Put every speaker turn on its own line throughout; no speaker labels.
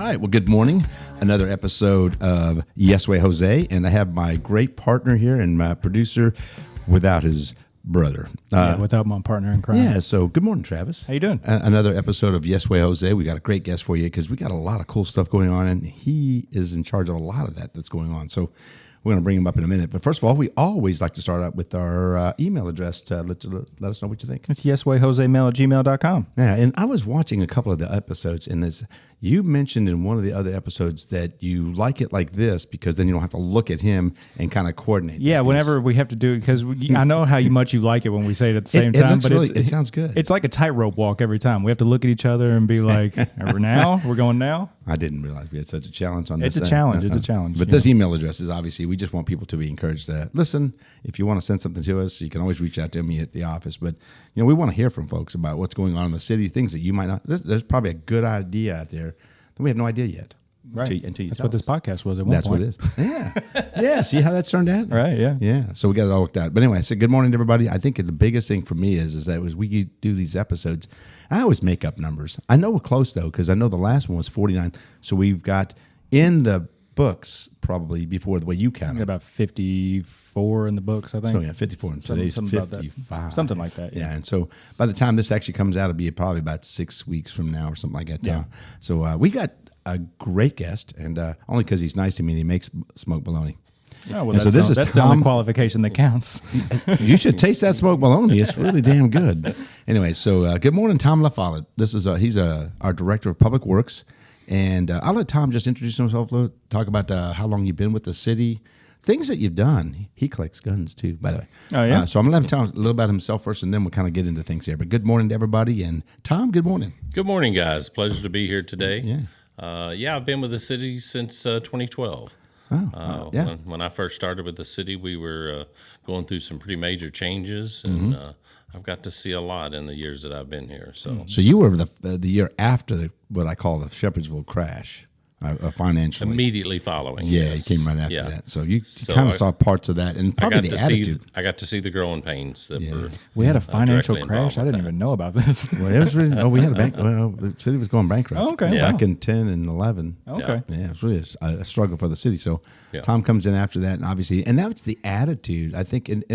right. Well, good morning. Another episode of Yes Way Jose, and I have my great partner here and my producer without his brother.
Without my partner in crime.
Yeah, so good morning, Travis.
How you doing?
Another episode of Yes Way Jose. We got a great guest for you because we got a lot of cool stuff going on, and he is in charge of a lot of that's going on. So we're going to bring him up in a minute. But first of all, we always like to start out with our email address to let us know what you think.
It's yeswayjosemail@gmail.com.
Yeah, and I was watching a couple of the episodes, and you mentioned in one of the other episodes that you like it like this because then you don't have to look at him and kind of coordinate.
Yeah, whenever we have to do it, because I know how much you like it when we say it at the same time. But
it sounds good.
It's like a tightrope walk every time. We have to look at each other and be like, we're going now?
I didn't realize we had such a challenge on this.
It's a challenge. It's a challenge.
But this email address is obviously, we just want people to be encouraged to listen. If you want to send something to us, you can always reach out to me at the office. But, we want to hear from folks about what's going on in the city, things that you might not. There's probably a good idea out there that we have no idea yet.
Right.
Until you
That's
tell
what this
us.
podcast was at one
That's
point.
what it is. Yeah. Yeah. See how that's turned out?
Right, yeah.
Yeah. So we got it all worked out. But anyway, so good morning to everybody. I think the biggest thing for me is that as we do these episodes, I always make up numbers. I know we're close, though, because I know the last one was 49. So we've got in the books, probably before the way you count it.
About 54 in the books, I think.
So, yeah, 54. And today's
something
55.
Something like that.
Yeah. And so by the time this actually comes out, it'll be probably about 6 weeks from now or something like that.
Yeah.
So we got a great guest, and only because he's nice to me and he makes smoked bologna.
Oh, well,
And
that's,
this is
that's the
Tom.
only qualification that counts.
You should taste that smoked bologna. It's really damn good. Anyway, so good morning, Tom Lafollette. This is he's our director of public works, and I'll let Tom just introduce himself. Talk about how long you've been with the city, things that you've done. He collects guns too, by the way.
Oh yeah.
So I'm gonna let him tell a little about himself first, and then we'll kind of get into things here. But good morning to everybody, and Tom, good morning.
Good morning, guys. Pleasure to be here today.
Yeah.
I've been with the city since 2012.
Oh, yeah.
When I first started with the city, we were going through some pretty major changes, and I've got to see a lot in the years that I've been here. So
you were the year after what I call the Shepherdsville crash, financially.
immediately following.
Yeah,
yes.
it came right after
Yeah.
that. So you kind of saw parts of that, and probably the attitude.
I got to see the growing pains that were.
We had a financial
directly
crash. I
involved with
didn't even know about this.
Well, it was really. we had a bank. Well, the city was going bankrupt.
Oh, okay.
Yeah.
Back in 10 and 11.
Okay.
Yeah, it was really a struggle for the city. So
Yeah.
Tom comes in after that, and obviously, and that's the attitude, I think, and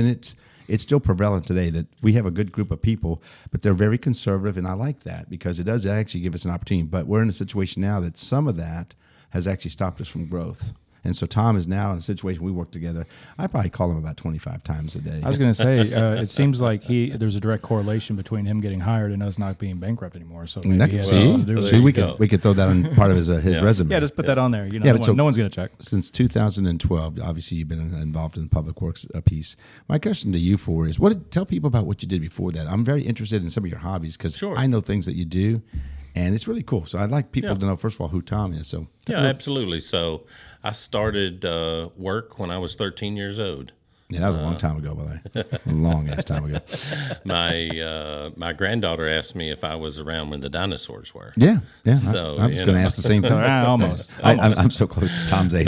it's still prevalent today that we have a good group of people, but they're very conservative, and I like that because it does actually give us an opportunity. But we're in a situation now that some of that has actually stopped us from growth. And so Tom is now in a situation we work together. I probably call him about 25 times a day.
I was going to say, it seems like there's a direct correlation between him getting hired and us not being bankrupt anymore. So maybe he has something to do with
See,
it.
we could throw that on part of his resume.
Yeah, just put that on there. No one's going to check.
Since 2012, obviously you've been involved in the public works piece. My question to you is, tell people about what you did before that. I'm very interested in some of your hobbies because I know things that you do, and it's really cool. So I'd like people to know, first of all, who Tom is. So
Yeah, absolutely. So I started work when I was 13 years old.
Yeah, that was a long time ago, by the way. A long ass time ago.
My granddaughter asked me if I was around when the dinosaurs were.
Yeah.
So,
I was going to ask the same thing.
Almost.
I'm so close to Tom's age.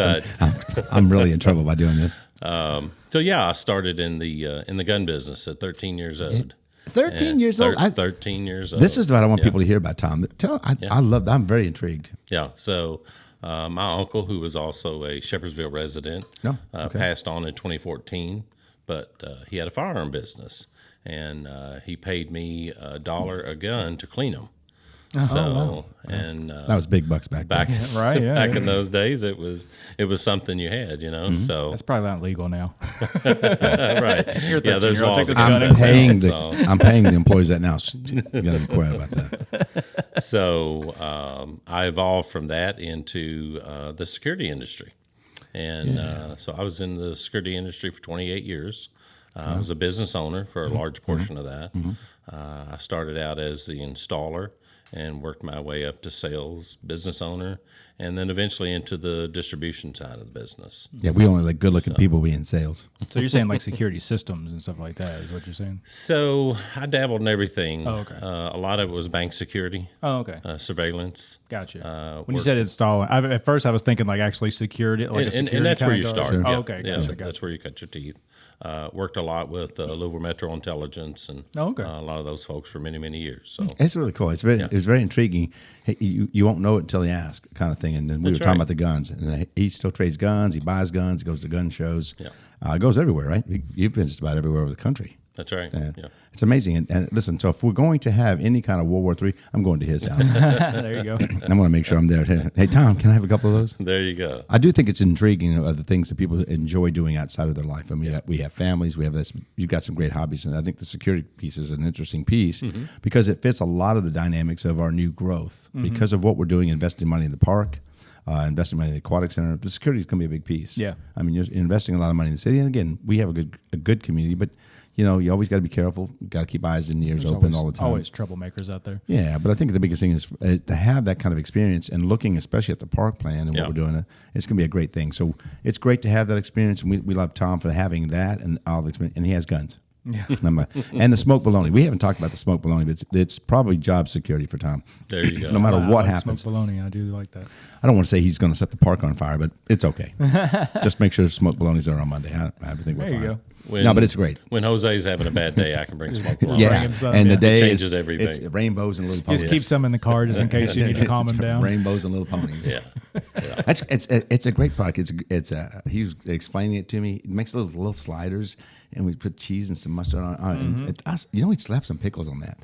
I'm really in trouble by doing this.
I started in the gun business at 13 years old.
13 years old.
13 years old.
This is what I want people to hear about Tom. I love that. I'm very intrigued.
Yeah. So my uncle, who was also a Shepherdsville resident, passed on in 2014, but he had a firearm business, and he paid me $1 a gun to clean them.
That was big bucks back then.
Right, yeah.
Back in those days, it was something you had, So
That's probably not legal now.
right,
You're 13,
there's
you'll
laws.
take this
against
gun
I'm
that
paying
now,
I'm paying the employees that now. So you got to be quiet about that.
So I evolved from that into the security industry, and so I was in the security industry for 28 years. I was a business owner for a large portion of that. I started out as the installer and worked my way up to sales, business owner, and then eventually into the distribution side of the business.
Yeah, we only like good-looking people be in sales.
So you're saying like security systems and stuff like that is what you're saying?
So I dabbled in everything.
Oh, okay.
A lot of it was bank security.
Oh, okay.
Surveillance.
Gotcha. When you said installing, at first I was thinking like actually security, like a security
and that's where you
kind of
start.
Oh,
Yeah.
okay.
Yeah,
Gotcha.
that's where you cut your teeth. worked a lot with Louisville Metro Intelligence and
Oh, okay.
a lot of those folks for many, many years. So
It's really cool. It's very intriguing. Hey, you won't know it until you ask, kind of thing. And then we were talking about the guns. And he still trades guns. He buys guns. He goes to gun shows.
Yeah.
Goes everywhere, right? You've been just about everywhere over the country.
That's right. Yeah.
It's amazing. And listen, so if we're going to have any kind of World War III, I'm going to his house.
There you go.
I'm going to make sure I'm there. Hey, Tom, can I have a couple of those?
There you go.
I do think it's intriguing of the things that people enjoy doing outside of their life. I mean, we have families. We have this. You've got some great hobbies, and I think the security piece is an interesting piece because it fits a lot of the dynamics of our new growth because of what we're doing, investing money in the park. Investing money in the aquatic center, the security is going to be a big piece.
Yeah,
I mean, you're investing a lot of money in the city, and again, we have a good community, but you always got to be careful. You got to keep eyes and ears open all the time.
Always troublemakers out there.
Yeah, but I think the biggest thing is to have that kind of experience and looking, especially at the park plan and what we're doing. It's going to be a great thing. So it's great to have that experience, and we love Tom for having that and all the experience. And he has guns. Yeah. And the smoked bologna. We haven't talked about the smoked bologna, but it's probably job security for Tom.
There you go.
No matter what happens.
Smoked bologna, I do like that.
I don't want to say he's going to set the park on fire, but it's okay. Just make sure smoked bologna's there on Monday. I think we're fine.
There you go.
No, but it's great.
When Jose's having a bad day, I can bring smoked bologna.
Yeah, and the day
changes everything.
It's rainbows and little ponies.
Just keep some in the car just in case you need to calm him down.
Rainbows and little ponies.
Yeah.
It's a great product. He was explaining it to me. It makes little sliders, and we put cheese and some mustard on it. He slapped some pickles on that.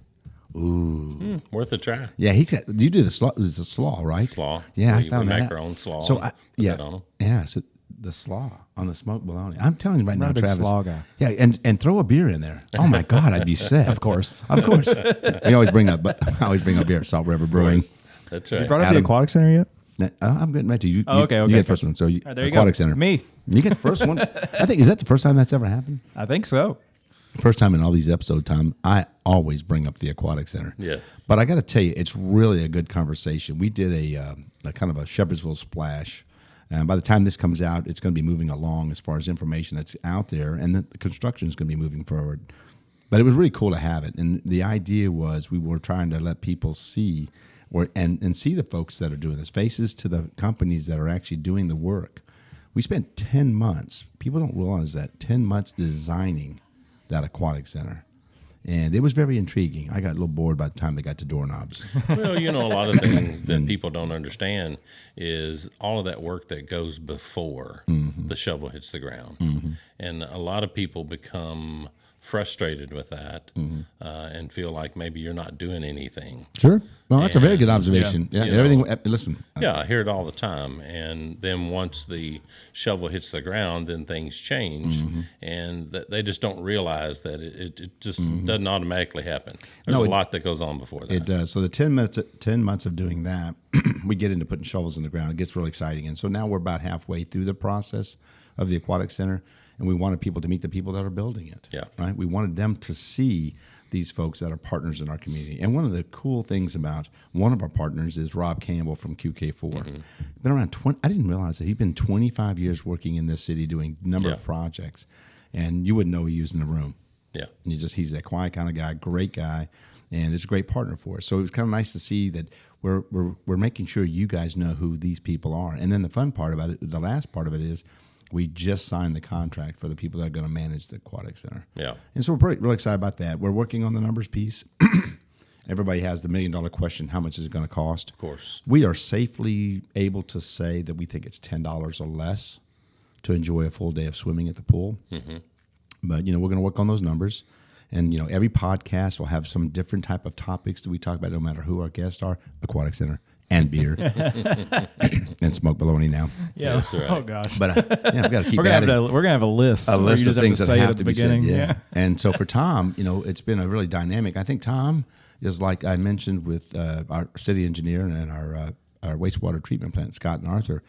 Ooh,
worth a try.
Yeah, he's got. You do the slaw. It's a slaw, right?
Slaw.
Yeah,
we
I found
we
that.
make our own slaw.
So
Yeah.
So the slaw on the smoked bologna. I'm telling you right now,
Not a big
Travis.
slaw guy.
Yeah, and throw a beer in there. Oh my God, I'd be set.
Of course.
We always bring up. I always bring up beer. Salt River Brewing.
That's right.
You brought up the
Adam.
aquatic center yet?
I'm getting ready to. You,
Oh, okay.
You get the first one. So
there you
aquatic
go.
center.
Me.
You get the first one. I think is that the first time that's ever happened?
I think so.
First time in all these episodes, Tom, I always bring up the aquatic center.
Yes.
But I got to tell you, it's really a good conversation. We did a kind of a Shepherdsville splash. And by the time this comes out, it's going to be moving along as far as information that's out there, and the construction is going to be moving forward. But it was really cool to have it. And the idea was we were trying to let people see and see the folks that are doing this, faces to the companies that are actually doing the work. We spent 10 months. People don't realize that 10 months designing that aquatic center. And it was very intriguing. I got a little bored by the time they got to doorknobs.
Well, a lot of things that people don't understand is all of that work that goes before the shovel hits the ground. And a lot of people become frustrated with that and feel like maybe you're not doing anything.
Sure. Well, that's a very good observation. Yeah, everything. Listen.
Yeah, I hear it all the time. And then once the shovel hits the ground, then things change, and they just don't realize that it just doesn't automatically happen. There's a lot that goes on before that.
It does. So the 10 months of doing that, we get into putting shovels in the ground. It gets really exciting. And so now we're about halfway through the process of the aquatic center, and we wanted people to meet the people that are building it.
Yeah.
Right. We wanted them to see these folks that are partners in our community. And one of the cool things about one of our partners is Rob Campbell from QK4. Been around 20. I didn't realize that he'd been 25 years working in this city doing a number of projects, and you wouldn't know he was in the room.
Yeah.
He's that quiet kind of guy, great guy, and it's a great partner for us. So it was kind of nice to see that we're making sure you guys know who these people are. And then the fun part about it, the last part of it is, we just signed the contract for the people that are going to manage the aquatic center.
Yeah.
And so we're really excited about that. We're working on the numbers piece. Everybody has the $1 million question, how much is it going to cost?
Of course.
We are safely able to say that we think it's $10 or less to enjoy a full day of swimming at the pool. But, we're going to work on those numbers. And, every podcast will have some different type of topics that we talk about, no matter who our guests are. Aquatic center. And beer and smoked bologna now.
Yeah.
That's right.
Oh gosh.
But we got to keep
we're
adding.
gonna have a list.
A list of things that
say it
have
at
to
the
be said.
beginning.
Yeah. And so for Tom, it's been a really dynamic. I think Tom is, like I mentioned, with our city engineer and our wastewater treatment plant, Scott and Arthur.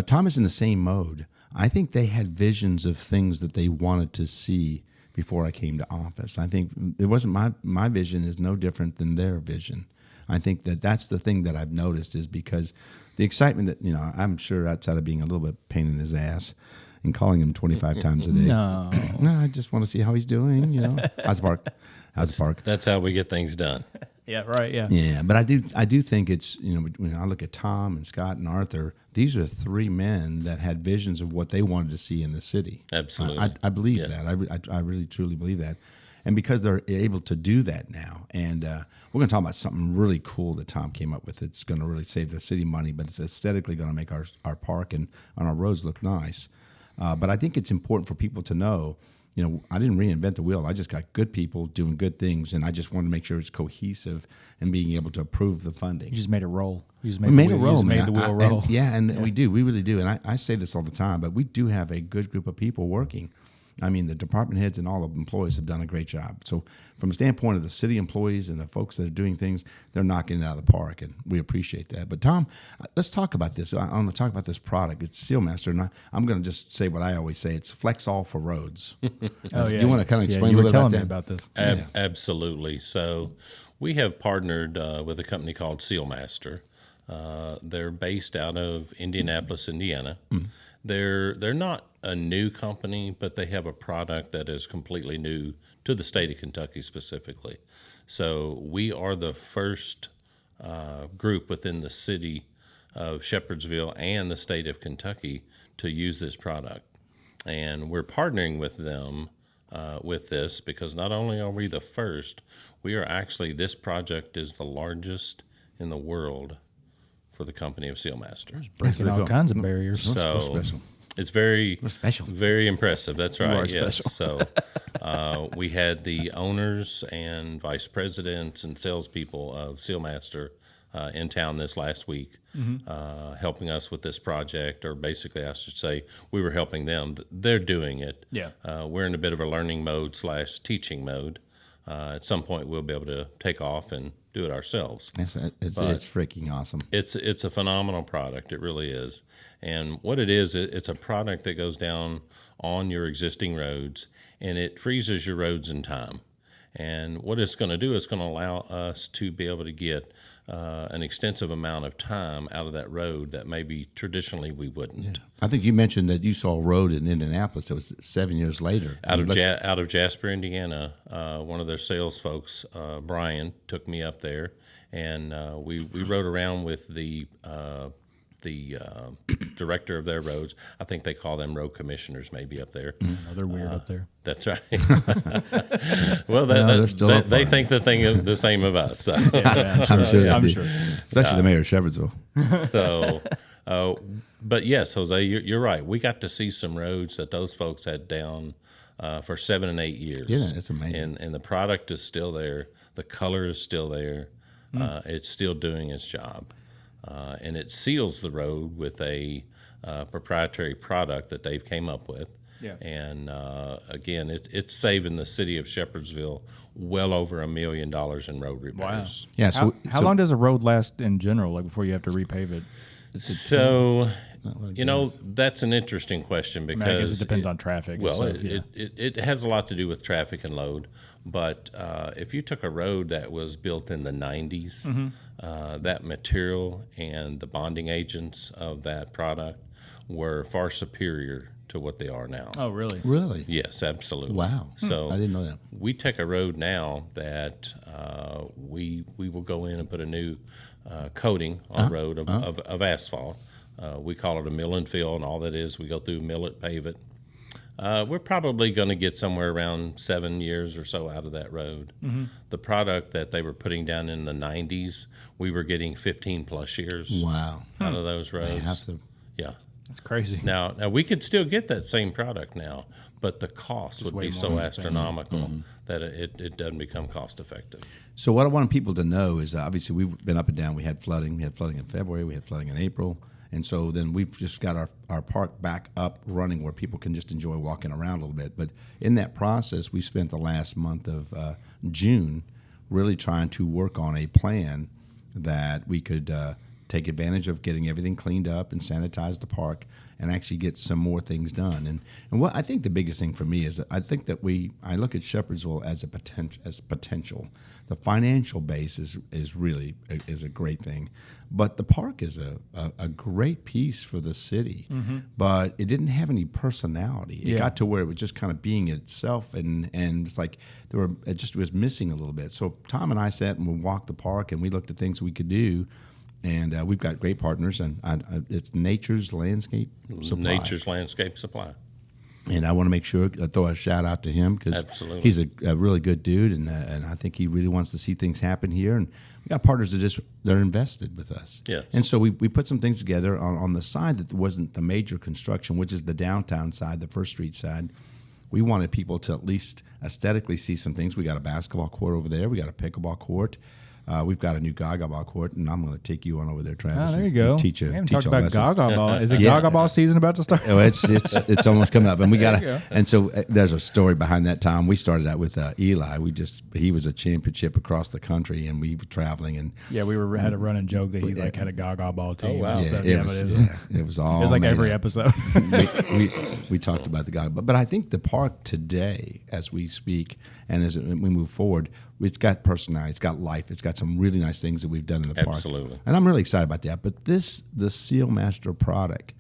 Tom is in the same mode. I think they had visions of things that they wanted to see before I came to office. I think it wasn't my vision is no different than their vision. I think that's the thing that I've noticed is because the excitement that, I'm sure outside of being a little bit pain in his ass and calling him 25 times a day.
No,
I just want to see how he's doing, How's the park? How's the park?
That's how we get things done.
Yeah, right. Yeah.
Yeah, but I do think it's, when I look at Tom and Scott and Arthur, these are three men that had visions of what they wanted to see in the city.
Absolutely.
I believe
Yes.
that. I really truly believe that, and because they're able to do that now, and we're going to talk about something really cool that Tom came up with. It's going to really save the city money, but it's aesthetically going to make our park and on our roads look nice. But I think it's important for people to know. I didn't reinvent the wheel. I just got good people doing good things, and I just wanted to make sure it's cohesive and being able to approve the funding.
You just made it roll. You just
We made it roll,
you just
man.
made the wheel roll.
And we do. We really do. And I say this all the time, but we do have a good group of people working. I mean, the department heads and all the employees have done a great job. So from a standpoint of the city employees and the folks that are doing things, they're knocking it out of the park, and we appreciate that. But, Tom, let's talk about this. I want to talk about this product. It's Sealmaster, and I'm going to just say what I always say. It's Flex All for roads.
Oh, yeah.
You want to kind of explain
you
a
were
little
telling
bit
me
about that?
about this.
Absolutely. So we have partnered with a company called Sealmaster. They're based out of Indianapolis, Indiana. They're not a new company, but they have a product that is completely new to the state of Kentucky specifically. So we are the first group within the city of Shepherdsville and the state of Kentucky to use this product. And we're partnering with them with this because not only are we the first, we are actually, this project is the largest in the world for the company of Sealmaster.
Breaking all kinds of barriers.
So it's very
special.
Very impressive. That's right.
are
Yes.
special.
So we had the owners and vice presidents and salespeople of Sealmaster in town this last week, helping us with this project, or basically, I should say, we were helping them. They're doing it.
Yeah.
We're in a bit of a learning mode / teaching mode. At some point, we'll be able to take off and do it ourselves.
It's freaking awesome.
It's a phenomenal product. It really is. And what it is, it's a product that goes down on your existing roads, and it freezes your roads in time. And what it's going to do is going to allow us to be able to get an extensive amount of time out of that road that maybe traditionally we wouldn't.
Yeah. I think you mentioned that you saw a road in Indianapolis that was 7 years later.
Out of Jasper, Indiana, one of their sales folks, Brian, took me up there, and we rode around with the director of their roads. I think they call them road commissioners maybe up there.
Oh, they're weird up there.
That's right. Well, they think the same of us. So.
Yeah,
I'm sure they
I'm
do.
sure.
Especially the mayor of Shepherdsville.
So, but yes, Jose, you're right. We got to see some roads that those folks had down for 7 and 8 years.
Yeah, it's amazing.
And the product is still there. The color is still there. It's still doing its job. And it seals the road with a proprietary product that they've came up with.
Yeah.
And again, it's saving the city of Shepherdsville well over $1 million in road repairs.
Wow.
Yeah.
How long does a road last in general, like before you have to repave it?
So, that's an interesting question because
I guess it depends on traffic.
Well,
and stuff,
it has a lot to do with traffic and load. But if you took a road that was built in the 90s, that material and the bonding agents of that product were far superior to what they are now.
Oh, really?
Really?
Yes, absolutely.
Wow.
So
I didn't know that.
we take a road now that we will go in and put a new coating on the road of asphalt. We call it a mill and fill, and all that is we go through, mill it, pave it. We're probably going to get somewhere around 7 years or so out of that road. The product that they were putting down in the 90s, we were getting 15 plus years
Wow.
out of those roads.
I have to.
Yeah.
That's crazy.
Now we could still get that same product now, but the cost would
way
be
more
so
expensive.
astronomical that it doesn't become cost effective.
So what I want people to know is obviously we've been up and down. We had flooding. We had flooding in February. We had flooding in April. And so then we've just got our park back up running where people can just enjoy walking around a little bit. But in that process, we spent the last month of June really trying to work on a plan that we could take advantage of getting everything cleaned up and sanitize the park and actually get some more things done. And what I think the biggest thing for me is that I think that I look at Shepherdsville as potential. The financial base is really a great thing, but the park is a great piece for the city. But it didn't have any personality. It got to where it was just kind of being itself, and it's like it was missing a little bit. So Tom and I sat and we walked the park and we looked at things we could do. And we've got great partners, and it's Nature's Landscape Supply.
Nature's Landscape Supply.
And I want to make sure I throw a shout out to him because he's a really good dude, and I think he really wants to see things happen here. And we got partners that they're invested with us.
Yes.
And so we put some things together on the side that wasn't the major construction, which is the downtown side, the First Street side. We wanted people to at least aesthetically see some things. We got a basketball court over there. We got a pickleball court. We've got a new Gaga Ball court, and I'm going to take you on over there, Travis.
Oh, there you go.
Teach
we haven't
teach
talked about
lesson.
Gaga Ball. Is it Gaga Ball season about to start?
Oh, it's almost coming up, and we got to. And so there's a story behind that, Tom. We started out with Eli. He was a championship across the country, and we were traveling, and
we had a running joke that he had a Gaga Ball team.
Oh, wow.
It was all.
It was like every episode.
we talked about the Gaga, but I think the park today, as we speak, and as we move forward, it's got personality, it's got life, it's got some really nice things that we've done in the park.
Absolutely.
And I'm really excited about that. But the Sealmaster product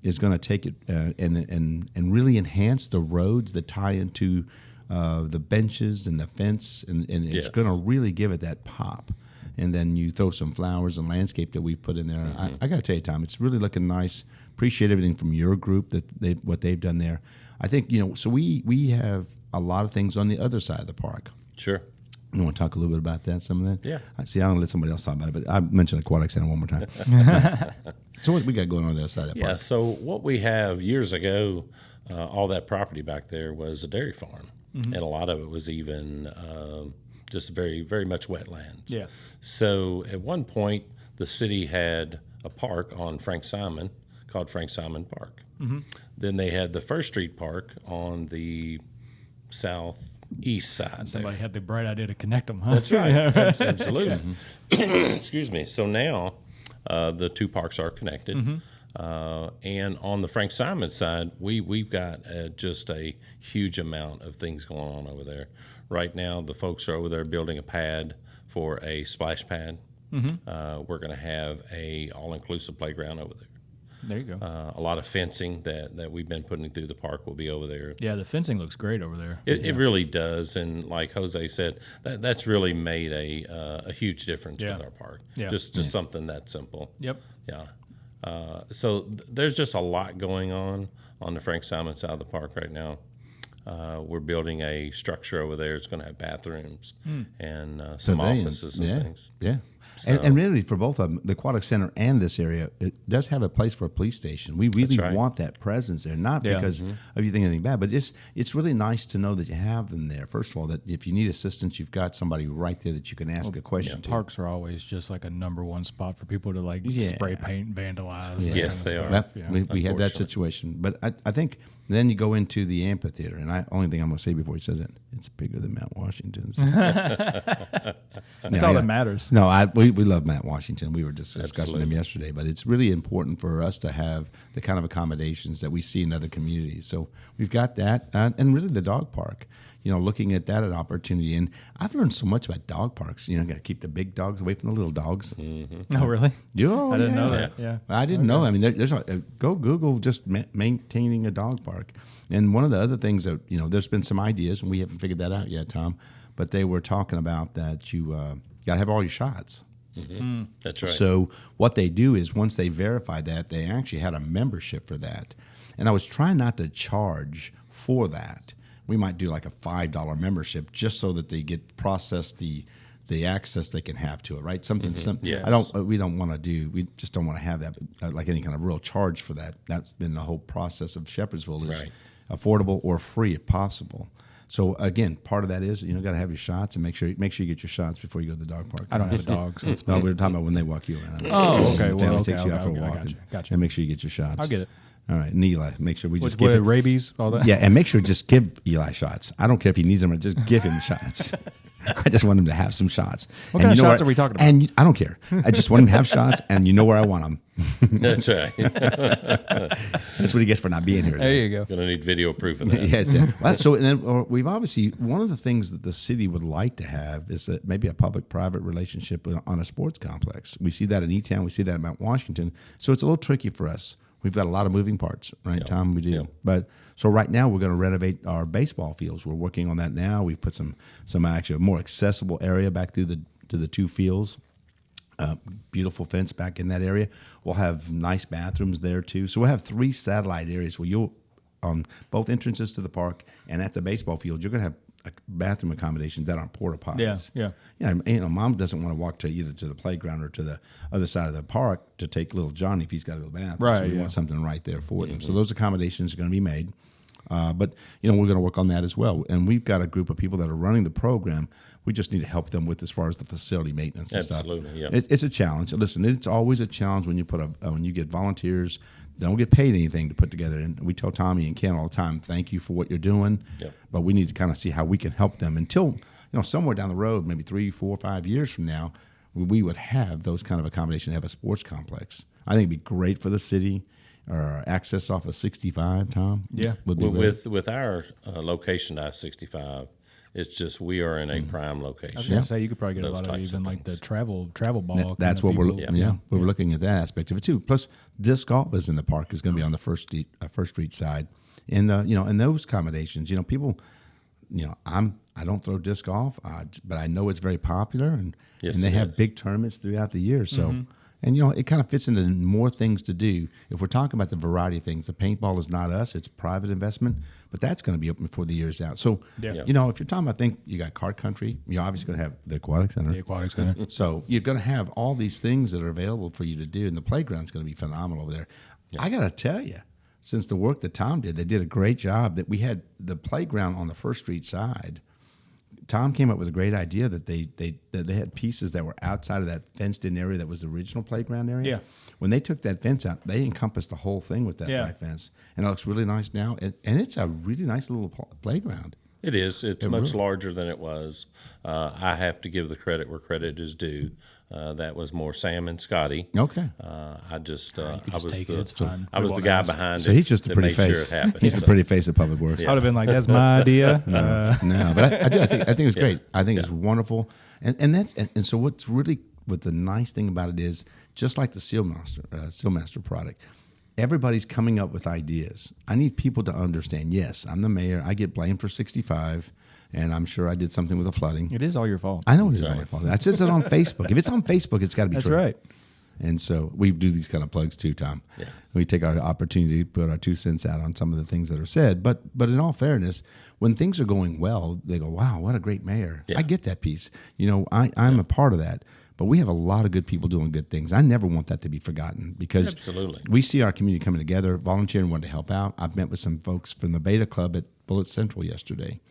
is going to take it and really enhance the roads that tie into the benches and the fence, and it's going to really give it that pop. And then you throw some flowers and landscape that we've put in there. I got to tell you, Tom, it's really looking nice. Appreciate everything from your group what they've done there. I think so we have a lot of things on the other side of the park.
Sure.
You want to talk a little bit about that, some of that?
Yeah.
I see. I'm going to let somebody else talk about it, but I mentioned Aquatic Center one more time. So what we got going on the other side of the park?
Yeah, so what we have years ago, all that property back there was a dairy farm, and a lot of it was even just very, very much wetlands.
Yeah.
So at one point, the city had a park on Frank Simon called Frank Simon Park. Then they had the First Street Park on the southeast side.
Somebody had the bright idea to connect them, huh?
That's right. Absolutely. Excuse me. So now the two parks are connected. And on the Frank Simon side, we've got just a huge amount of things going on over there. Right now, the folks are over there building a pad for a splash pad. We're going to have a all-inclusive playground over there.
There you go.
A lot of fencing that we've been putting through the park will be over there.
Yeah, the fencing looks great over there.
It really does, and like Jose said, that's really made a huge difference with our park.
Yeah.
Just something that simple.
Yep.
Yeah. So there's just a lot going on the Frank Simon side of the park right now. We're building a structure over there. It's going to have bathrooms and some offices and things.
Yeah. And really, for both of them, the Aquatic Center and this area, it does have a place for a police station. We really want that presence there, not because of you think anything bad, but it's really nice to know that you have them there. First of all, that if you need assistance, you've got somebody right there that you can ask a question to.
Parks are always just like a number one spot for people to spray paint, vandalize.
Yes, they are.
We had that situation. But I think then you go into the amphitheater, and only thing I'm going to say before he says it, it's bigger than Mount Washington's.
That's all that matters.
No, we love Mount Washington. We were just discussing him yesterday, but it's really important for us to have the kind of accommodations that we see in other communities. So we've got that, and really the dog park. Looking at that an opportunity, and I've learned so much about dog parks. Got to keep the big dogs away from the little dogs.
Oh, really?
I
didn't know that. Yeah,
I didn't know. I mean, there's go Google just maintaining a dog park, and one of the other things that there's been some ideas, and we haven't figured that out yet, Tom. But they were talking about that you got to have all your shots.
That's right.
So what they do is once they verify that, they actually had a membership for that, and I was trying not to charge for that. We might do like a $5 membership just so that they get processed the access they can have to it, right? Something simple.
Yes.
We just don't want to have that like any kind of real charge for that. That's been the whole process of Shepherdsville is affordable or free if possible. So again, part of that is got to have your shots and make sure you get your shots before you go to the dog park.
I don't have a dog, so it's
no, we were talking about when they walk you around.
Oh, okay.
Well, takes you out for a walk.
Gotcha.
And make sure you get your shots.
I'll get it.
All right, and Eli, make sure we just
give
him
rabies, all that.
Yeah, and make sure just give Eli shots. I don't care if he needs them or just give him shots. I just want him to have some shots.
What kind of shots are we talking about?
And I don't care. I just want him to have shots, and you know where I want them.
That's right.
That's what he gets for not being here
There
today.
you go.
Going to need video proof of that.
Yes. Yeah. Well, so and then we've obviously, one of the things that the city would like to have is that maybe a public-private relationship on a sports complex. We see that in E-Town. We see that in Mount Washington. So it's a little tricky for us. We've got a lot of moving parts, right, Tom? We do.
Yep.
But so right now we're going to renovate our baseball fields. We're working on that now. We've put some actually a more accessible area back through to the two fields. Beautiful fence back in that area. We'll have nice bathrooms there too. So we'll have 3 satellite areas where you'll both entrances to the park and at the baseball field, you're going to have bathroom accommodations that aren't porta potties.
Yeah.
Yeah, Mom doesn't want to walk to either to the playground or to the other side of the park to take little Johnny if he's got to go to the bathroom.
Right,
So we
yeah.
want something right there for them. So those accommodations are going to be made. But we're going to work on that as well. And we've got a group of people that are running the program. We just need to help them with as far as the facility maintenance and stuff.
Absolutely, yeah.
It's a challenge. Listen, it's always a challenge when you when you get volunteers. They don't get paid anything to put together. And we tell Tommy and Ken all the time, thank you for what you're doing.
Yep.
But we need to kind of see how we can help them until, somewhere down the road, maybe 3, 4, 5 years from now, we would have those kind of accommodations, have a sports complex. I think it'd be great for the city. Or access off of 65, Tom.
Yeah.
Would be great.
With our location to I-65, it's just we are in a prime location.
I was going to say, you could probably get a
Those
lot of
types
even
of
like the
things.
travel ball.
That's what we're looking at that aspect of it too. Plus, disc golf is in the park is going to be on the First Street side, and and those accommodations. People, I don't throw disc golf, but I know it's very popular, and
Yes,
and they
it
have
is.
big tournaments throughout the year. So. And it kind of fits into more things to do. If we're talking about the variety of things, the paintball is not us; it's private investment, but that's going to be open before the year's out. So,
Yeah.
if you're talking about you got Card Country, you're obviously going to have the Aquatic Center.
The aquatic center.
So you're going to have all these things that are available for you to do, and the playground's going to be phenomenal over there. I got to tell you, since the work that Tom did, they did a great job. That we had the playground on the First Street side. Tom came up with a great idea that they had pieces that were outside of that fenced-in area that was the original playground area.
Yeah.
When they took that fence out, they encompassed the whole thing with that black fence, and it looks really nice now. And it's a really nice little playground.
It is. It's much larger than it was. I have to give the credit where credit is due. That was more Sam and Scotty.
Okay.
I just
take it. It's fine.
I was the guy behind it.
So he's just a
that
pretty
made
face.
Sure it happened.
He's the pretty face of Public Works.
I would have been like, that's my idea.
No, but I think it's great. I think it's wonderful, and so what the nice thing about it is, just like the Sealmaster product, everybody's coming up with ideas. I need people to understand. Yes, I'm the mayor. I get blamed for 65, and I'm sure I did something with the flooding.
It is all your fault.
I know it is all my fault. That's just on Facebook. If it's on Facebook, it's got to be
That's
true.
right.
And so we do these kind of plugs too, Tom. Yeah. We take our opportunity to put our 2 cents out on some of the things that are said. But in all fairness, when things are going well, they go, wow, what a great mayor.
Yeah.
I get that piece. I'm a part of that. But we have a lot of good people doing good things. I never want that to be forgotten because
Absolutely.
we see our community coming together, volunteering, wanting to help out. I've met with some folks from the Beta Club at Bullitt Central yesterday,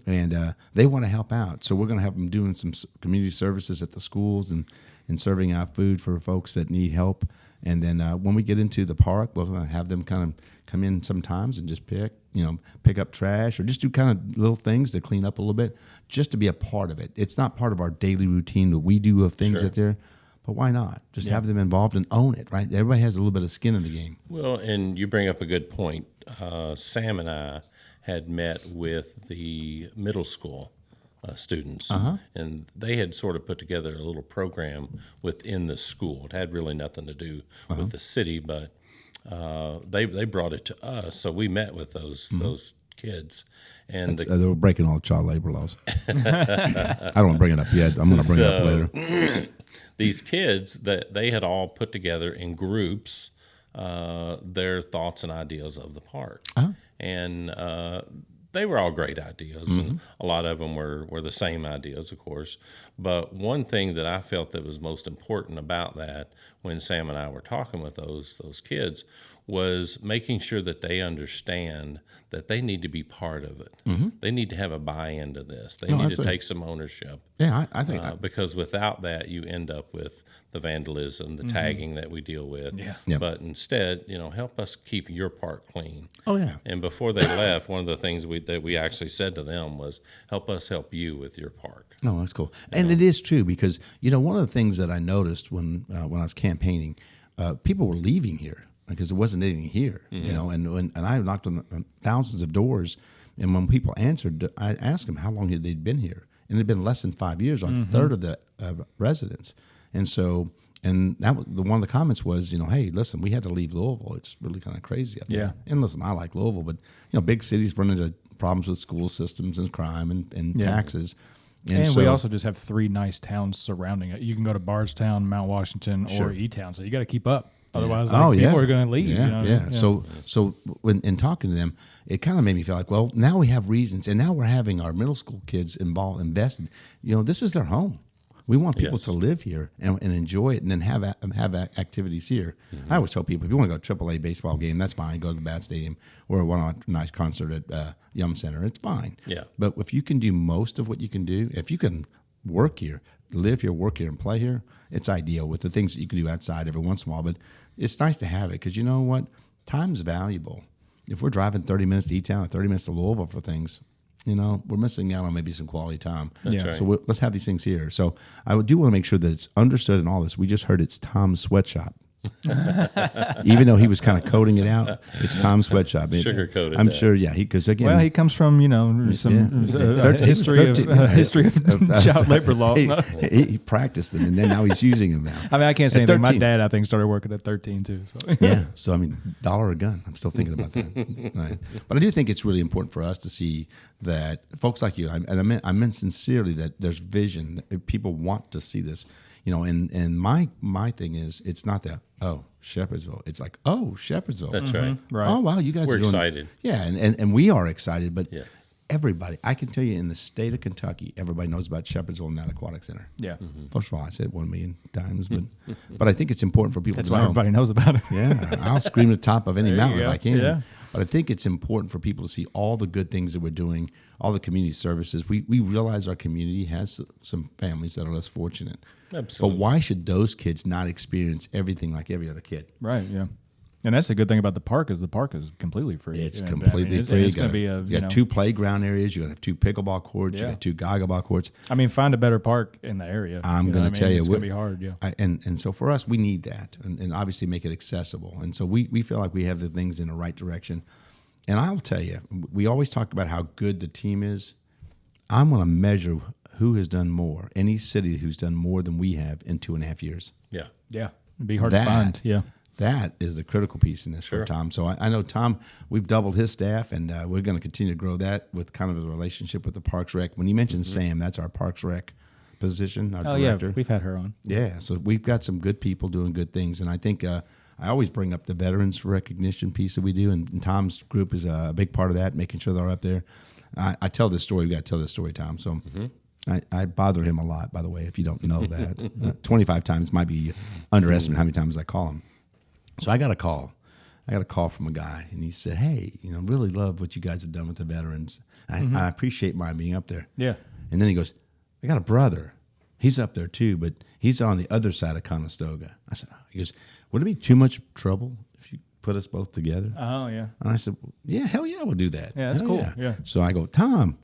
and they want to help out. So we're going to have them doing some community services at the schools and serving out food for folks that need help. And then when we get into the park, we'll have them kind of come in sometimes and just pick up trash or just do kind of little things to clean up a little bit, just to be a part of it. It's not part of our daily routine that we do of things out there, but why not? Just have them involved and own it, right? Everybody has a little bit of skin in the game.
Well, and you bring up a good point. Sam and I had met with the middle school students, and they had sort of put together a little program within the school. It had really nothing to do with the city, but they brought it to us. So we met with those kids, and
They were breaking all child labor laws. I don't want to bring it up yet. I'm going to bring it up later.
these kids that they had all put together in groups their thoughts and ideas of the park, and they were all great ideas, and a lot of them were the same ideas, of course. But one thing that I felt that was most important about that, when Sam and I were talking with those kids, was making sure that they understand that they need to be part of it. They need to have a buy-in to this. They need to take some ownership.
Yeah, I think
because without that, you end up with the vandalism, the tagging that we deal with.
Yeah.
But instead, help us keep your park clean.
Oh yeah.
And before they left, one of the things that we actually said to them was, help us help you with your park.
Oh, that's cool. And it is true because, one of the things that I noticed when I was campaigning, people were leaving here because there wasn't anything here, and I knocked on thousands of doors. And when people answered, I asked them how long had they been here. And it had been less than 5 years on a third of the residents. And so, and that was one of the comments was, hey, listen, we had to leave Louisville. It's really kind of crazy up there.
Yeah.
And listen, I like Louisville, but, big cities run into problems with school systems and crime and taxes.
And
so,
we also just have 3 nice towns surrounding it. You can go to Bardstown, Mount Washington, or E-Town. So you got to keep up. Otherwise, people are going to leave.
Yeah. So when in talking to them, it kind of made me feel like, well, now we have reasons, and now we're having our middle school kids invested. This is their home. We want people to live here and enjoy it, and then have activities here. I always tell people, if you want to go to AAA baseball game, that's fine. Go to the Bat Stadium or a nice concert at Yum Center. It's fine.
Yeah.
But if you can do most of what you can do, if you can work here, live here, work here, and play here, it's ideal with the things that you can do outside every once in a while. But it's nice to have it because you know what? Time's valuable. If we're driving 30 minutes to E-Town or 30 minutes to Louisville for things, we're missing out on maybe some quality time.
That's right.
So let's have these things here. So I do want to make sure that it's understood in all this. We just heard it's Tom's Sweatshop. Even though he was kind of coding it out, it's Tom's Sweatshop.
Sugar-coated
I'm
that.
sure, because again,
Well, he comes from some history of child labor law.
He practiced them, and then now he's using them now.
I mean, I can't say
At
anything. My
13.
dad, I think, started working at 13 too. So
Yeah. So I mean, $1 a gun. I'm still thinking about that. Right. But I do think it's really important for us to see that folks like you, and I meant sincerely that there's vision. People want to see this. And my thing is, it's not that, Shepherdsville. It's like, Shepherdsville.
That's right.
right.
Oh, wow, you guys
We're
are doing,
excited.
Yeah, and we are excited, but
Yes.
everybody, I can tell you in the state of Kentucky, everybody knows about Shepherdsville and that aquatic center.
yeah,
First of all, I said it 1 million times, but I think it's important for people
that's
to
why
know.
everybody knows about it.
Yeah, I'll scream at the top of any
There you
mountain if
go.
I can.
Yeah.
But I think it's important for people to see all the good things that we're doing, all the community services. We realize our community has some families that are less fortunate.
Absolutely.
But why should those kids not experience everything like every other kid?
Right. Yeah. And that's the good thing about the park is completely free.
It's
You know,
completely
it's,
free.
It's going to be
you got 2 playground areas. You're going to have 2 pickleball courts.
Yeah.
You got 2 goggleball courts.
I mean, find a better park in the area.
I'm going to tell you,
it's going to be hard. Yeah.
And so for us, we need that, and obviously make it accessible. And so we feel like we have the things in the right direction. And I'll tell you, we always talk about how good the team is. I'm going to measure who has done more, any city who's done more than we have in 2.5 years.
Yeah.
Yeah. It'd be hard to find. Yeah.
That is the critical piece in this for Tom. So I know Tom, we've doubled his staff, and we're going to continue to grow that with kind of the relationship with the Parks Rec. When you mentioned Sam, that's our Parks Rec position, our director.
Yeah, we've had her on.
Yeah, so we've got some good people doing good things, and I think I always bring up the veterans recognition piece that we do, and Tom's group is a big part of that, making sure they're up there. I tell this story. We got to tell this story, Tom. So I bother him a lot, by the way, if you don't know that. 25 times might be underestimating how many times I call him. So I got a call. I got a call from a guy, and he said, "Hey, really love what you guys have done with the veterans. I appreciate my being up there."
Yeah.
And then he goes, "I got a brother. He's up there too, but he's on the other side of Conestoga." I said, "He goes, would it be too much trouble if you put us both together?"
Oh, yeah.
And I said, "Yeah, hell yeah, we'll do that."
Yeah, that's
Hell
cool. Yeah.
So I go, "Tom,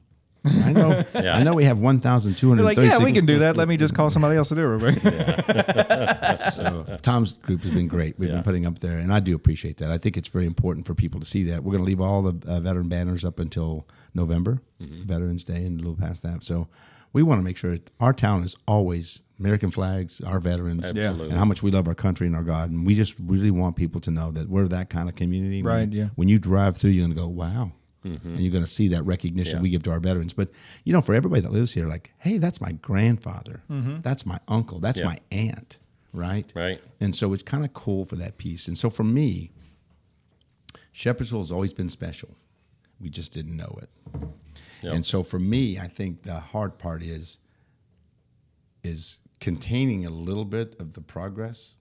I know,
Yeah.
I know we have 1,236.
You're like, yeah, we can do that. Let me just call somebody else to do it real quick.
So Tom's group has been great. We've been putting up there, and I do appreciate that. I think it's very important for people to see that. We're going to leave all the veteran banners up until November, Veterans Day, and a little past that. So we want to make sure our town is always American flags, our veterans,
Absolutely.
and how much we love our country and our God. And we just really want people to know that we're that kind of community.
Right, yeah.
When you drive through, you're going to go, wow. And you're going to see that recognition we give to our veterans. But, for everybody that lives here, like, hey, that's my grandfather. That's my uncle. That's my aunt, right?
Right.
And so it's kind of cool for that piece. And so for me, Shepherdsville has always been special. We just didn't know it.
Yep.
And so for me, I think the hard part is containing a little bit of the progress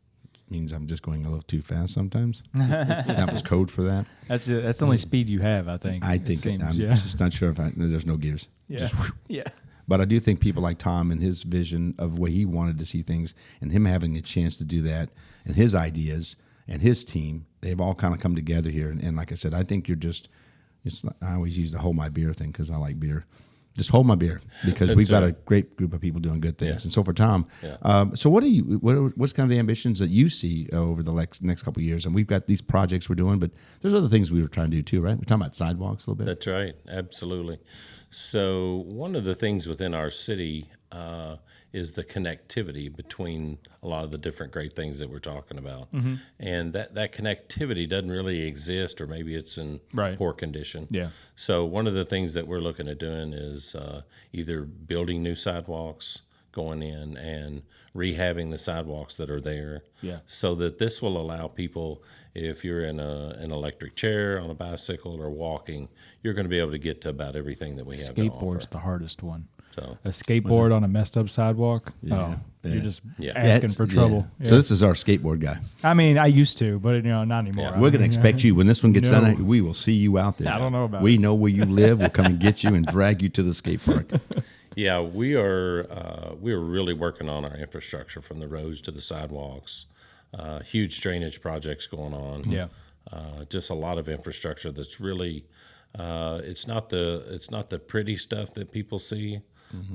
means I'm just going a little too fast sometimes. That was code for that.
That's the only speed you have, I think.
I'm just not sure if there's no gears.
Yeah. Yeah.
But I do think people like Tom and his vision of the way he wanted to see things and him having a chance to do that and his ideas and his team, they've all kind of come together here. And like I said, I think you're just, I always use the hold my beer thing because I like beer. Just hold my beer because we've got a great group of people doing good things. Yeah. And so for Tom, so what's kind of the ambitions that you see over the next couple of years? And we've got these projects we're doing, but there's other things we were trying to do too, right? We're talking about sidewalks a little bit.
That's right. Absolutely. So one of the things within our city is the connectivity between a lot of the different great things that we're talking about. Mm-hmm. And that connectivity doesn't really exist, or maybe it's in poor condition.
Yeah.
So one of the things that we're looking at doing is either building new sidewalks, going in and rehabbing the sidewalks that are there, so that this will allow people, if you're in an electric chair, on a bicycle, or walking, you're going to be able to get to about everything that we have to offer.
Skateboard's the hardest one.
So
a skateboard on a messed up sidewalk, you're just asking for trouble.
Yeah. So this is our skateboard guy.
I mean, I used to, but not anymore.
We're going to expect you. When this one gets done, we will see you out there.
I don't know about
We know where you live. We'll come and get you and drag you to the skate park.
Yeah, we are really working on our infrastructure, from the roads to the sidewalks. Huge drainage projects going on.
Yeah,
just a lot of infrastructure that's really it's not the pretty stuff that people see,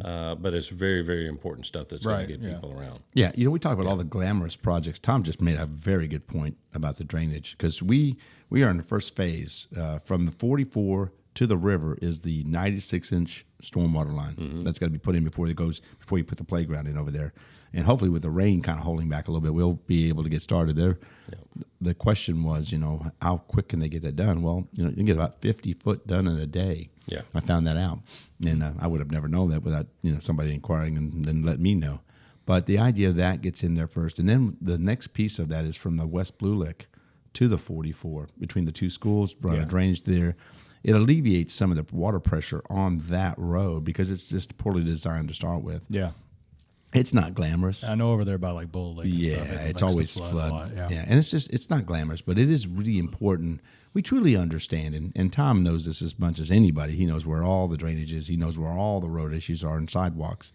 but it's very, very important stuff that's going to get people around.
Yeah, we talk about all the glamorous projects. Tom just made a very good point about the drainage, because we are in the first phase. From the 44 to the river is the 96-inch stormwater line. Mm-hmm. That's got to be put in before you put the playground in over there. And hopefully, with the rain kind of holding back a little bit, we'll be able to get started there. Yep. The question was, how quick can they get that done? Well, you can get about 50 foot done in a day.
Yeah,
I found that out, and I would have never known that without somebody inquiring and then letting me know. But the idea of that gets in there first, and then the next piece of that is from the West Blue Lick to the 44 between the two schools, run a drainage there. It alleviates some of the water pressure on that road because it's just poorly designed to start with.
Yeah.
It's not glamorous.
I know over there by like Bull Lake.
Yeah,
and stuff,
it's always flood. Yeah, and it's not glamorous, but it is really important. We truly understand, and Tom knows this as much as anybody. He knows where all the drainage is. He knows where all the road issues are and sidewalks.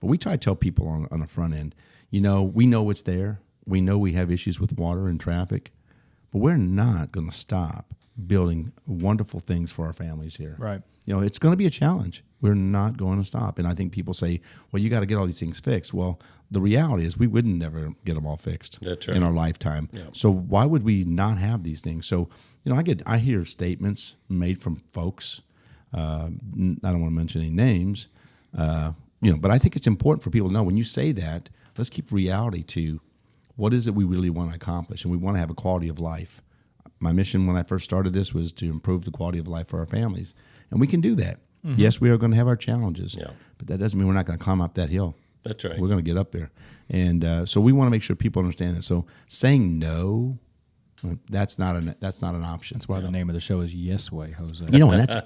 But we try to tell people on the front end, we know it's there. We know we have issues with water and traffic, but we're not going to stop building wonderful things for our families here.
Right.
It's going to be a challenge. We're not going to stop. And I think people say, well, you got to get all these things fixed. Well, the reality is we wouldn't never get them all fixed in our lifetime. Yeah. So why would we not have these things? So, I hear statements made from folks. I don't want to mention any names, but I think it's important for people to know when you say that, let's keep reality to what is it we really want to accomplish. And we want to have a quality of life. My mission when I first started this was to improve the quality of life for our families. And we can do that. Mm-hmm. Yes, we are going to have our challenges, but that doesn't mean we're not going to climb up that hill.
That's right.
We're going to get up there. And so we want to make sure people understand that. So saying no, that's not an option.
That's why the name of the show is Yes Way, Jose.
And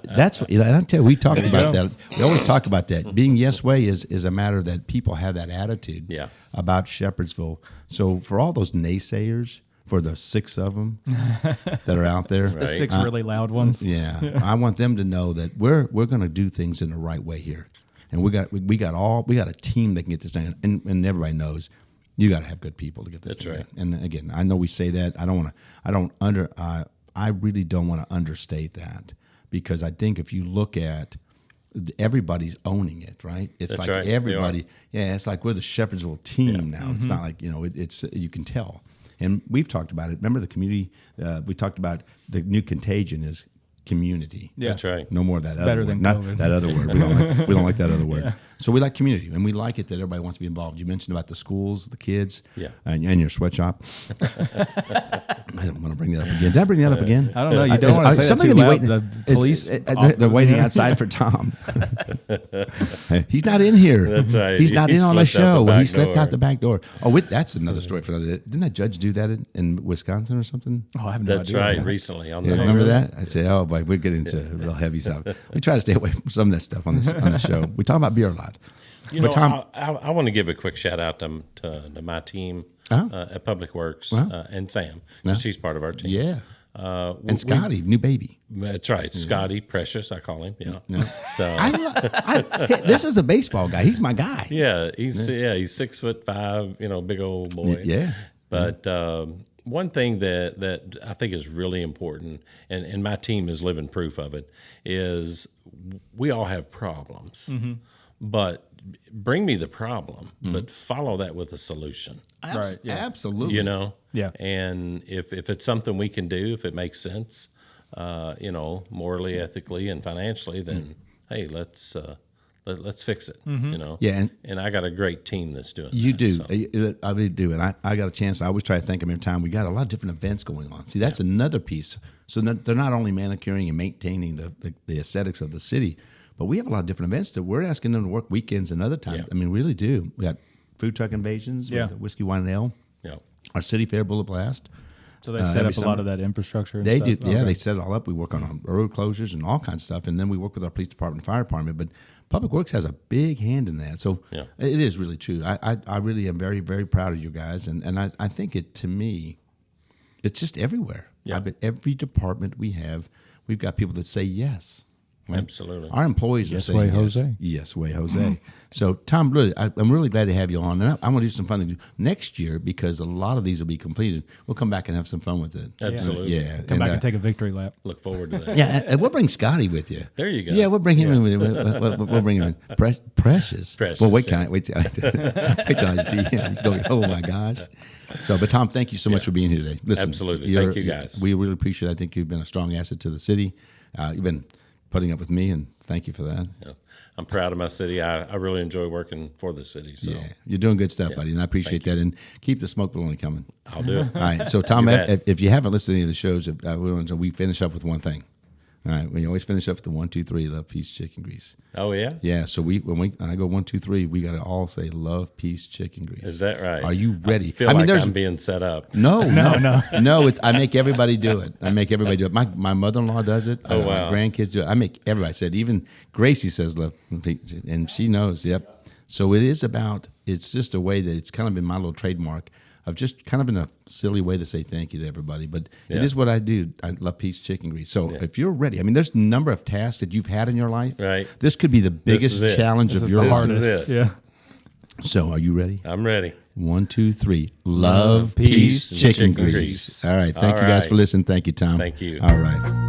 that's and I tell you, we talk about that. We always talk about that. Being Yes Way is a matter that people have that attitude about Shepherdsville. So for all those naysayers, for the 6 of them that are out there.
The 6 really loud ones.
Yeah. I want them to know that we're going to do things in the right way here. And we got a team that can get this done. And everybody knows you got to have good people to get this done. That's right. And again, I know we say that. I really don't want to understate that, because I think if you look at everybody's owning it, right? It's
That's
like
right.
everybody. Yeah, it's like we're the Shepherdsville team now. Mm-hmm. It's not like, it's you can tell. And we've talked about it. Remember the community? We talked about the new contagion is community.
Yeah.
That's right.
No more of that other
better
word.
Than
Not
COVID.
that other word. We don't like that other word. Yeah. So we like community, and we like it that everybody wants to be involved. You mentioned about the schools, the kids, and your sweatshop. I don't want to bring that up again. Did I bring that up again?
I don't know. You don't want to say that too loud. The police.
They're waiting outside for Tom. He's not in here.
That's right.
He's not in on the show. He
slept
out the back door. Oh, that's another story for another day. Didn't that judge do that in Wisconsin or something?
Oh, I have no idea.
That's right. Recently on the
remember that? I say, oh boy, we're getting into real heavy stuff. We try to stay away from some of that stuff on the show. We talk about beer a lot.
Tom, I want to give a quick shout out to my team at Public Works and Sam. She's part of our team.
Yeah. And Scotty, new baby.
That's right, Scotty Precious. I call him. Yeah. So
this is a baseball guy. He's my guy.
Yeah, he's 6'5", big old boy.
Yeah.
But one thing that I think is really important, and my team is living proof of it, is we all have problems, but bring me the problem, but follow that with a solution.
Right. Yeah. Absolutely.
Yeah.
And if it's something we can do, if it makes sense, morally, ethically, and financially, then hey, let's fix it.
Yeah.
And I got a great team that's doing.
You
that,
do.
so.
I really do. And I got a chance. I always try to thank them every time. We got a lot of different events going on. See, that's another piece. So they're not only manicuring and maintaining the aesthetics of the city, but we have a lot of different events that we're asking them to work weekends and other times.
Yeah.
I mean, we really do. We got food truck invasions, with the Whiskey, Wine, and Ale.
Yeah.
Our City Fair Bullet Blast.
So they set up a lot of that infrastructure and
they
stuff?
do. Yeah, they set it all up. We work on road closures and all kinds of stuff. And then we work with our police department and fire department. But Public Works has a big hand in that. So it is really true. I really am very, very proud of you guys. And I think to me, it's just everywhere.
Yeah.
Every department we have, we've got people that say yes. Right?
Absolutely.
Our employees are saying
way,
yes.
Jose.
Yes, way, Jose. So, Tom, really, I'm really glad to have you on. And I want to do some fun things next year because a lot of these will be completed. We'll come back and have some fun with it.
Absolutely.
Yeah.
Come back and take a victory lap.
Look forward to that.
Yeah, and we'll bring Scotty with you.
There you go.
Yeah, we'll bring him in with you. We'll bring him in. Precious.
Precious.
Well, wait till I see him. He's going, oh, my gosh. So, but Tom, thank you so much for being here today. Listen,
absolutely. Thank you, guys.
We really appreciate it. I think you've been a strong asset to the city. You've been putting up with me, and thank you for that.
Yeah. I'm proud of my city. I really enjoy working for the city. So.
Yeah, you're doing good stuff, buddy, and I appreciate that. And keep the smoke baloney coming.
I'll do it.
All right. So, Tom, if you haven't listened to any of the shows, we finish up with one thing. All right, we always finish up with the 1, 2, 3, love, peace, chicken grease.
Oh yeah,
yeah. So when I go 1, 2, 3, we got to all say love, peace, chicken grease.
Is that right?
Are you ready?
I feel like I'm being set up.
No. I make everybody do it. My mother-in-law does it.
Oh wow.
My grandkids do it. I make everybody say it. Even Gracie says love, and she knows. Yep. So it's just a way that it's kind of been my little trademark of just kind of in a silly way to say thank you to everybody. But it is what I do. I love peace, chicken grease. So if you're ready, I mean, there's a number of tasks that you've had in your life.
Right.
This could be the biggest challenge of your life.
Hardest. Yeah.
So are you ready?
I'm ready.
1, 2, 3. Love, peace, chicken grease. All right. Thank you guys for listening. Thank you, Tom.
Thank you.
All right.